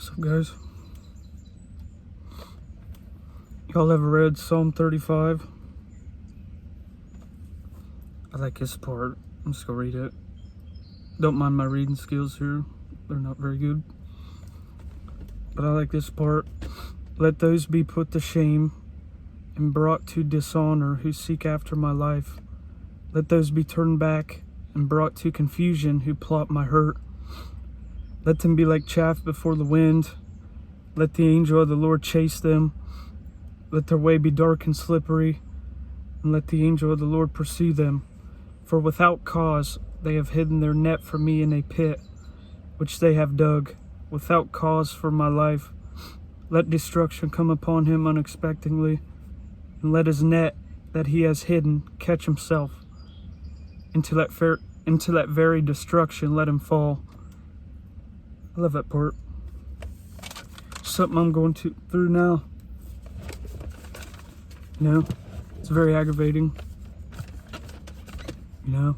What's up, guys? Y'all ever read Psalm 35? I like this part. I'm just gonna read it. Don't mind my reading skills here. They're not very good. But I like this part. Let those be put to shame and brought to dishonor who seek after my life. Let those be turned back and brought to confusion who plot my hurt. Let them be like chaff before the wind. Let the angel of the Lord chase them. Let their way be dark and slippery, and let the angel of the Lord pursue them. For without cause they have hidden their net for me in a pit, which they have dug, without cause for my life. Let destruction come upon him unexpectedly, and let his net that he has hidden catch himself. Into that very destruction let him fall. I love that part. Something I'm going through now. You know, it's very aggravating. You know.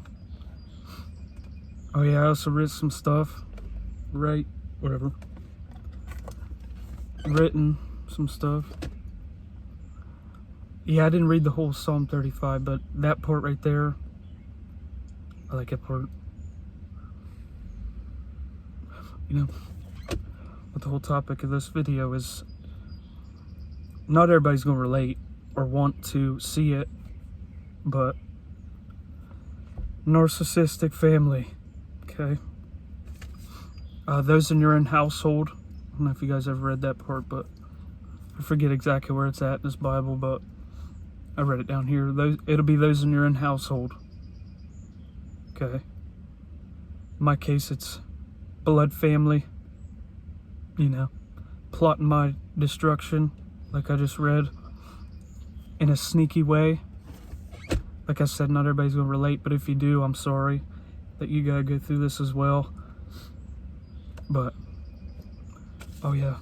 Oh yeah, I also read some stuff. Written some stuff. Yeah, I didn't read the whole Psalm 35, but that part right there, I like that part. You know, but the whole topic of this video is not everybody's gonna relate or want to see it, but narcissistic family, okay? Those in your own household. I don't know if you guys ever read that part, but I forget exactly where it's at in this Bible, but I read it down here. It'll be those in your own household, okay? In my case, it's blood family, you know, plotting my destruction, like I just read, in a sneaky way. Like I said, not everybody's gonna relate, but if you do, I'm sorry that you gotta go through this as well. But, oh yeah,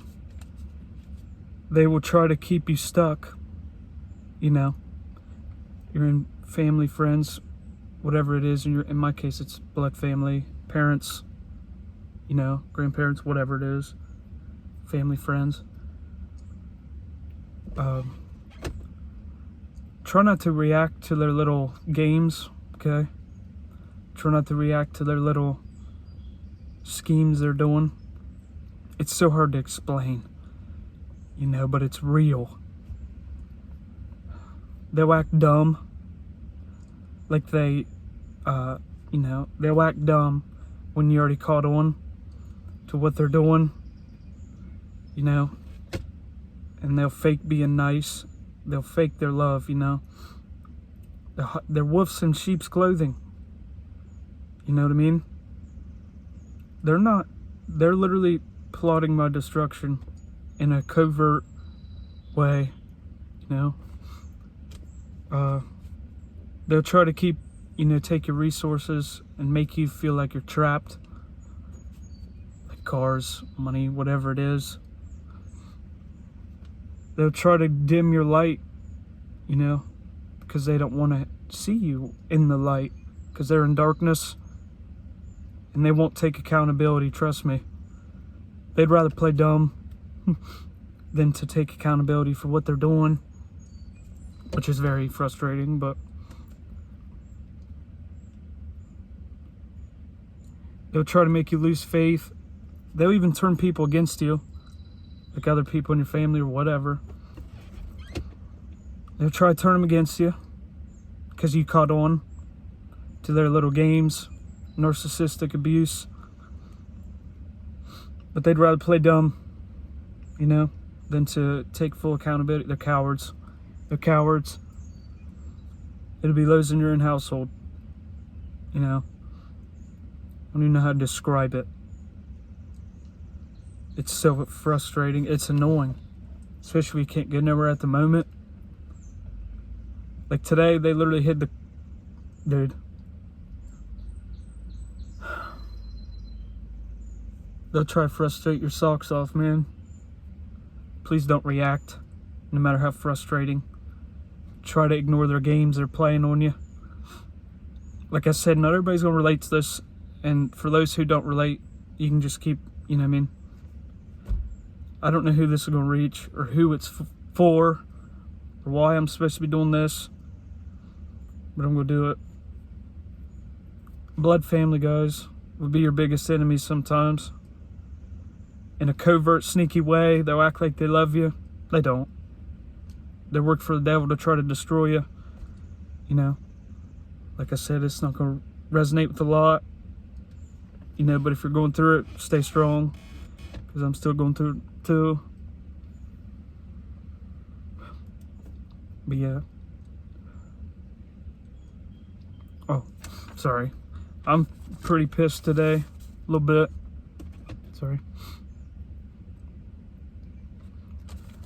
they will try to keep you stuck, you know. You're in family, friends, whatever it is, in my case, it's blood family, parents, you know, grandparents, whatever it is, family, friends. Try not to react to their little games, okay? Try not to react to their little schemes they're doing. It's so hard to explain, you know, but it's real. They'll act dumb, like they, you know, they'll act dumb when you already caught on to what they're doing, you know, and they'll fake being nice. They'll fake their love, you know. They're wolves in sheep's clothing. You know what I mean? They're literally plotting my destruction in a covert way, you know. They'll try to keep, you know, take your resources and make you feel like you're trapped. Like cars, money, whatever it is. They'll try to dim your light, you know, because they don't want to see you in the light, because they're in darkness, and they won't take accountability, trust me. They'd rather play dumb than to take accountability for what they're doing, which is very frustrating, but they'll try to make you lose faith. They'll even turn people against you, like other people in your family or whatever. They'll try to turn them against you because you caught on to their little games, narcissistic abuse. But they'd rather play dumb, you know, than to take full accountability. They're cowards. They're cowards. It'll be those in your own household, you know. I don't even know how to describe it. It's so frustrating. It's annoying. Especially we can't get nowhere at the moment. Like today, they literally hid the... Dude. They'll try to frustrate your socks off, man. Please don't react, no matter how frustrating. Try to ignore their games they're playing on you. Like I said, not everybody's going to relate to this. And for those who don't relate, you can just keep, you know what I mean? I don't know who this is going to reach or who it's for or why I'm supposed to be doing this, but I'm going to do it. Blood family, guys, will be your biggest enemies sometimes. In a covert, sneaky way, they'll act like they love you. They don't. They work for the devil to try to destroy you. You know, like I said, it's not going to resonate with a lot. You know, but if you're going through it, stay strong. Because I'm still going through it too. But yeah. Oh, sorry. I'm pretty pissed today. A little bit. Sorry.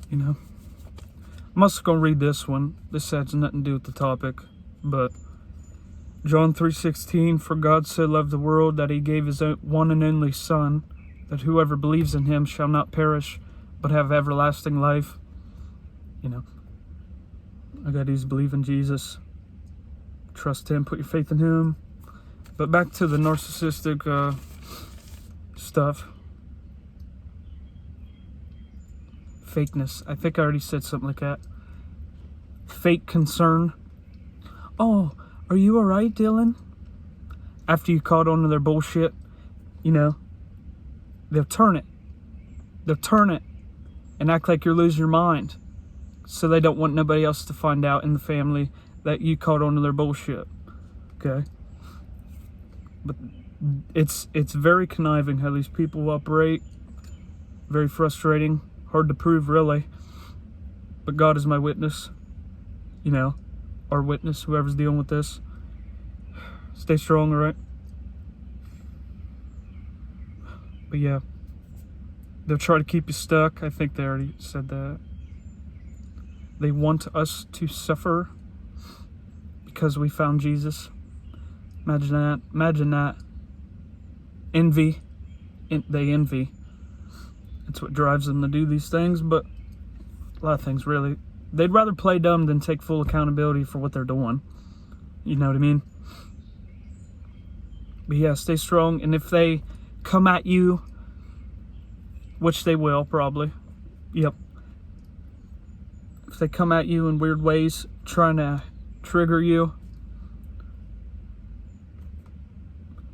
You know. I'm also going to read this one. This has nothing to do with the topic. But John 3:16, for God so loved the world that he gave his one and only Son, that whoever believes in him shall not perish, but have everlasting life. You know. I got to believe in Jesus. Trust him. Put your faith in him. But back to the narcissistic stuff. Fakeness. I think I already said something like that. Fake concern. Oh, are you alright, Dylan? After you caught on to their bullshit, you know, they'll turn it. They'll turn it and act like you're losing your mind. So they don't want nobody else to find out in the family that you caught on to their bullshit. Okay? But it's very conniving how these people operate. Very frustrating. Hard to prove, really. But God is my witness. You know, our witness, whoever's dealing with this. Stay strong, alright? But yeah. They'll try to keep you stuck. I think they already said that. They want us to suffer because we found Jesus. Imagine that. Imagine that. Envy. They envy. It's what drives them to do these things, but a lot of things, really. They'd rather play dumb than take full accountability for what they're doing. You know what I mean? But yeah, stay strong. And if they come at you, which they will probably. Yep. If they come at you in weird ways, trying to trigger you,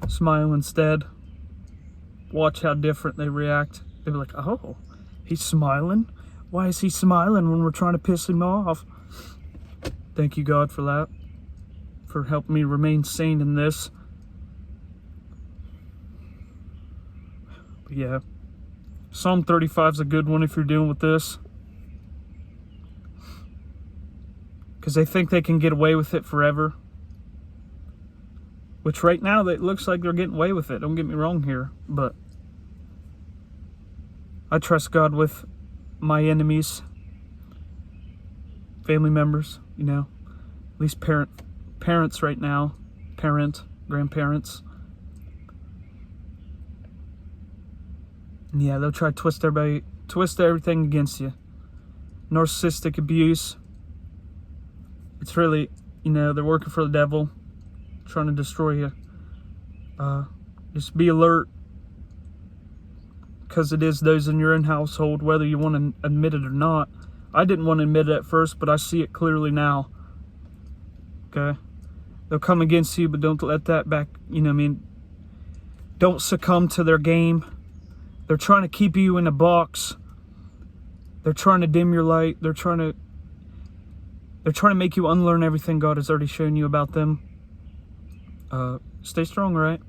smile instead. Watch how different they react. They'll be like, oh, he's smiling? Why is he smiling when we're trying to piss him off? Thank you, God, for that. For helping me remain sane in this. But yeah. Psalm 35 is a good one if you're dealing with this. Because they think they can get away with it forever. Which right now, it looks like they're getting away with it. Don't get me wrong here. But I trust God with my enemies. Family members, you know. At least parents right now. Grandparents. And yeah, they'll try to twist everything against you. Narcissistic abuse. It's really, you know, they're working for the devil, trying to destroy you. Just be alert, because it is those in your own household, whether you want to admit it or not. I didn't want to admit it at first, but I see it clearly now. Okay? They'll come against you, but don't let that back, you know what I mean? Don't succumb to their game. They're trying to keep you in a box. They're trying to dim your light. They're trying to make you unlearn everything God has already shown you about them. Stay strong, right?